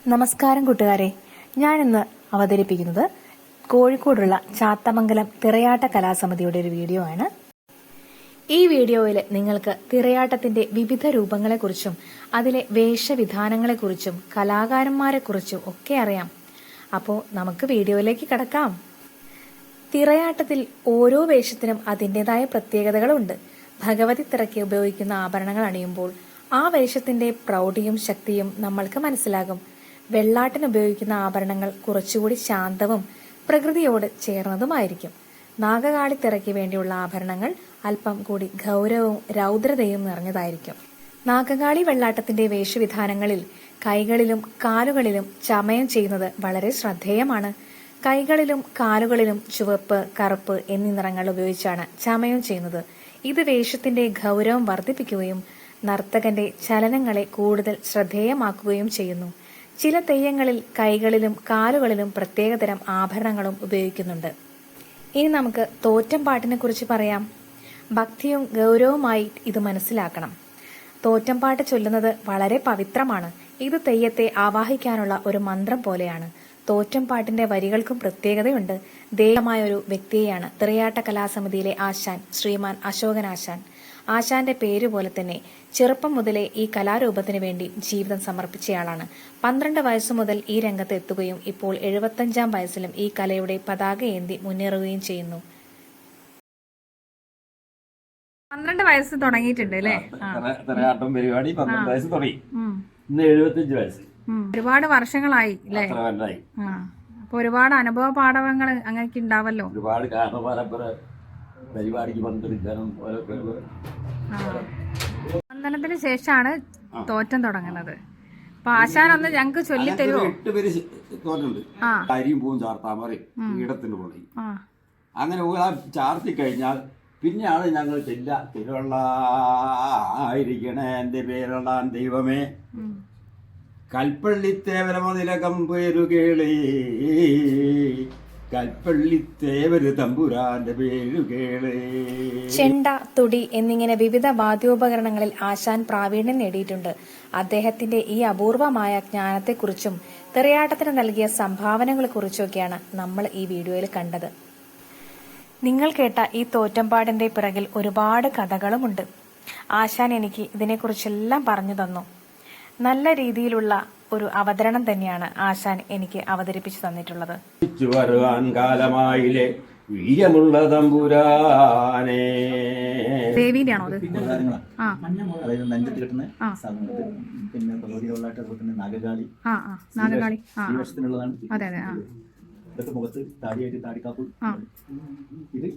നമസ്കാരം കൂട്ടുകാരെ, ഞാനിന്ന് അവതരിപ്പിക്കുന്നത് കോഴിക്കോടുള്ള ചാത്തമംഗലം തിറയാട്ട കലാസമിതിയുടെ ഒരു വീഡിയോ ആണ്. ഈ വീഡിയോയിൽ നിങ്ങൾക്ക് തിറയാട്ടത്തിന്റെ വിവിധ രൂപങ്ങളെക്കുറിച്ചും അതിലെ വേഷവിധാനങ്ങളെക്കുറിച്ചും കലാകാരന്മാരെക്കുറിച്ചും ഒക്കെ അറിയാം. അപ്പോൾ നമുക്ക് വീഡിയോയിലേക്ക് കടക്കാം. തിറയാട്ടത്തിൽ ഓരോ വേഷത്തിനും അതിൻ്റെതായ പ്രത്യേകതകളുണ്ട്. ഭഗവതി തിറയ്ക്ക് ഉപയോഗിക്കുന്ന ആഭരണങ്ങൾ അണിയുമ്പോൾ ആ വേഷത്തിന്റെ പ്രൗഢിയും ശക്തിയും നമ്മൾക്ക് മനസ്സിലാകും. വെള്ളാട്ടിന് ഉപയോഗിക്കുന്ന ആഭരണങ്ങൾ കുറച്ചുകൂടി ശാന്തവും പ്രകൃതിയോട് ചേർന്നതുമായിരിക്കും. നാഗകാളി തിറയ്ക്ക് വേണ്ടിയുള്ള ആഭരണങ്ങൾ അല്പം കൂടി ഗൗരവവും രൗദ്രതയും നിറഞ്ഞതായിരിക്കും. നാഗകാളി വെള്ളാട്ടത്തിന്റെ വേഷവിധാനങ്ങളിൽ കൈകളിലും കാലുകളിലും ചമയം ചെയ്യുന്നത് വളരെ ശ്രദ്ധേയമാണ്. കൈകളിലും കാലുകളിലും ചുവപ്പ്, കറുപ്പ് എന്നീ നിറങ്ങൾ ഉപയോഗിച്ചാണ് ചമയം ചെയ്യുന്നത്. ഇത് വേഷത്തിന്റെ ഗൗരവം വർദ്ധിപ്പിക്കുകയും നർത്തകന്റെ ചലനങ്ങളെ കൂടുതൽ ശ്രദ്ധേയമാക്കുകയും ചെയ്യുന്നു. ചില തെയ്യങ്ങളിൽ കൈകളിലും കാലുകളിലും പ്രത്യേകതരം ആഭരണങ്ങളും ഉപയോഗിക്കുന്നുണ്ട്. ഇനി നമുക്ക് തോറ്റംപാട്ടിനെ കുറിച്ച് പറയാം. ഭക്തിയും ഗൗരവമായി ഇത് മനസ്സിലാക്കണം. തോറ്റംപാട്ട് ചൊല്ലുന്നത് വളരെ പവിത്രമാണ്. ഇത് തെയ്യത്തെ ആവാഹിക്കാനുള്ള ഒരു മന്ത്രം പോലെയാണ്. തോറ്റംപാട്ടിന്റെ വരികൾക്കും പ്രത്യേകതയുണ്ട്. ദേവമായ ഒരു വ്യക്തിയെയാണ് തിറയാട്ട കലാസമിതിയിലെ ആശാൻ ശ്രീമാൻ അശോകൻ ആശാൻ. ആശാന്റെ പേര് പോലെ തന്നെ ചെറുപ്പം മുതലേ ഈ കലാരൂപത്തിന് വേണ്ടി ജീവിതം സമർപ്പിച്ചയാളാണ്. 12 വയസ്സു മുതൽ ഈ രംഗത്ത് എത്തുകയും ഇപ്പോൾ 75-ാം വയസ്സിലും ഈ കലയുടെ പതാക ഏന്തി മുന്നേറുകയും ചെയ്യുന്നു. 12 വയസ്സ് തുടങ്ങിയിട്ടുണ്ട് അല്ലേ? പരിപാടി 12 വയസ്സ് തുടങ്ങി. ഇന്ന് 75 വയസ്സ്. ഒരുപാട് വർഷങ്ങളായി അല്ലേ? അപ്പൊ ഒരുപാട് അനുഭവ പാഠവങ്ങൾ അങ്ങനെ ഉണ്ടാവല്ലോ. ഒരുപാട് കാരണപരമ്പര പരിപാടിക്ക് പങ്കെടുക്കാനും വന്ദനത്തിന് ശേഷമാണ് തോറ്റം തുടങ്ങുന്നത്. അപ്പൊ ആശാനൊന്ന് ഞങ്ങക്ക് ചൊല്ലി തരുമോ? 8 പേര് തോറ്റുണ്ട്. കരിയും പൂവും ചാർത്താൻ പറയും, ഈടത്തിന് പൊളി. അങ്ങനെ ചാർത്തി കഴിഞ്ഞാൽ പിന്നെയാണ് ഞങ്ങൾ ചെല്ല തിരുവള്ളായിരിക്കണേ എന്റെ പേരുള്ള ദൈവമേ, കൽപ്പള്ളിത്തേവരമതിലകം പേരു കേളി, കൽപ്പള്ളിത്തേവര് തമ്പുരാന്റെ പേരു കേളി. ചെണ്ട, തുടി എന്നിങ്ങനെ വിവിധ വാദ്യോപകരണങ്ങളിൽ ആശാൻ പ്രാവീണ്യം നേടിയിട്ടുണ്ട്. അദ്ദേഹത്തിന്റെ ഈ അപൂർവമായ ജ്ഞാനത്തെക്കുറിച്ചും തിറയാട്ടത്തിന് നൽകിയ സംഭാവനകളെക്കുറിച്ചൊക്കെയാണ് നമ്മൾ ഈ വീഡിയോയിൽ കണ്ടത്. നിങ്ങൾ കേട്ട ഈ തോറ്റംപാടിന്റെ പിറകിൽ ഒരുപാട് കഥകളുമുണ്ട്. ആശാൻ എനിക്ക് ഇതിനെക്കുറിച്ചെല്ലാം പറഞ്ഞു തന്നു. നല്ല രീതിയിലുള്ള ഒരു അവതരണം തന്നെയാണ് ആശാൻ എനിക്ക് അവതരിപ്പിച്ചു തന്നിട്ടുള്ളത്. കാലമായിലെ വീര്യമുള്ള തമ്പുരാനെ. ദേവീന്റെ ആണോ അത്? അതായത് നെഞ്ചത്ത് കിട്ടുന്ന പിന്നെ ഭഗവതികളുടെ നാഗകാളി. നാഗകാളി ഈ വർഷത്തിനുള്ളതാണ്. അതെ അതെ. ഇതൊക്കെ മുഖത്ത് താടിയായിട്ട് താടിക്കാപ്പു. ഇത്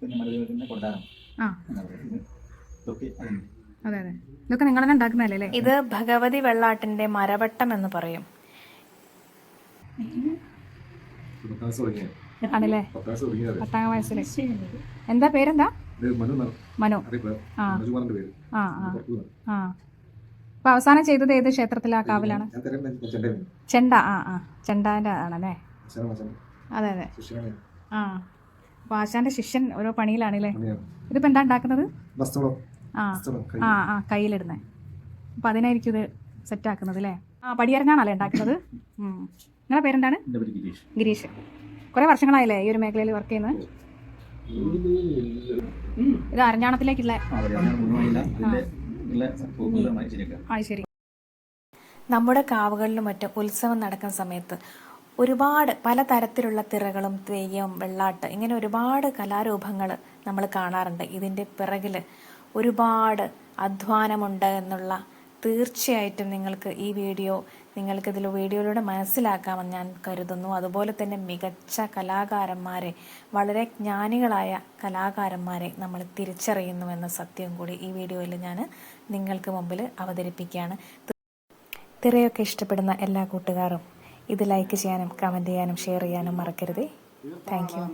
പിന്നെ മലയാളത്തിന്റെ കൊട്ടാരം. ഇതൊക്കെ അതെ അതെ. ഇതൊക്കെ നിങ്ങൾ തന്നെ ഉണ്ടാക്കുന്നതല്ലേ? ഇത് ഭഗവതി വെള്ളാട്ടിന്റെ മരവട്ടം എന്ന് പറയും. ആണല്ലേ? 10-ാം വയസ്സില്. എന്താ പേരെന്താ? മനു. അപ്പൊ അവസാനം ചെയ്തത് ഏത് ക്ഷേത്രത്തിലാ, കാവിലാണ്? ചെണ്ട. ചെണ്ടാന്റെ ആണല്ലേ? അതെ അതെ. അപ്പൊ ആശാന്റെ ശിഷ്യൻ ഓരോ പണിയിലാണല്ലേ? ഇതിപ്പോ എന്താ ഉണ്ടാക്കുന്നത്? കയ്യിലിടുന്നേ. അപ്പൊ അതിനായിരിക്കും ഇത് സെറ്റ് ആക്കുന്നത് അല്ലേ? പടിയരങ്ങാണല്ലേ ഉണ്ടാക്കുന്നത്? നിങ്ങളുടെ പേരെന്താണ്? ഗിരീഷ്. കുറെ വർഷങ്ങളായില്ലേ ഈ ഒരു മേഖലയിൽ വർക്ക് ചെയ്യുന്നത്? ഇത് അരഞ്ഞാണത്തിലേക്കുള്ള. ശരി. നമ്മുടെ കാവുകളിലും മറ്റും ഉത്സവം നടക്കുന്ന സമയത്ത് ഒരുപാട് പലതരത്തിലുള്ള തിറകളും തെയ്യം, വെള്ളാട്ട്, ഇങ്ങനെ ഒരുപാട് കലാരൂപങ്ങൾ നമ്മൾ കാണാറുണ്ട്. ഇതിൻ്റെ പിറകിൽ ഒരുപാട് അധ്വാനമുണ്ട് എന്നുള്ള തീർച്ചയായിട്ടും നിങ്ങൾക്ക് ഈ വീഡിയോയിലൂടെ മനസ്സിലാക്കാമെന്ന് ഞാൻ കരുതുന്നു. അതുപോലെ തന്നെ മികച്ച കലാകാരന്മാരെ, വളരെ ജ്ഞാനികളായ കലാകാരന്മാരെ നമ്മൾ തിരിച്ചറിയുന്നുവെന്ന സത്യം കൂടി ഈ വീഡിയോയിൽ ഞാൻ നിങ്ങൾക്ക് മുമ്പിൽ അവതരിപ്പിക്കുകയാണ്. തിറയൊക്കെ ഇഷ്ടപ്പെടുന്ന എല്ലാ കൂട്ടുകാരും ഇത് ലൈക്ക് ചെയ്യാനും കമൻറ്റ് ചെയ്യാനും ഷെയർ ചെയ്യാനും മറക്കരുതേ. Thank you.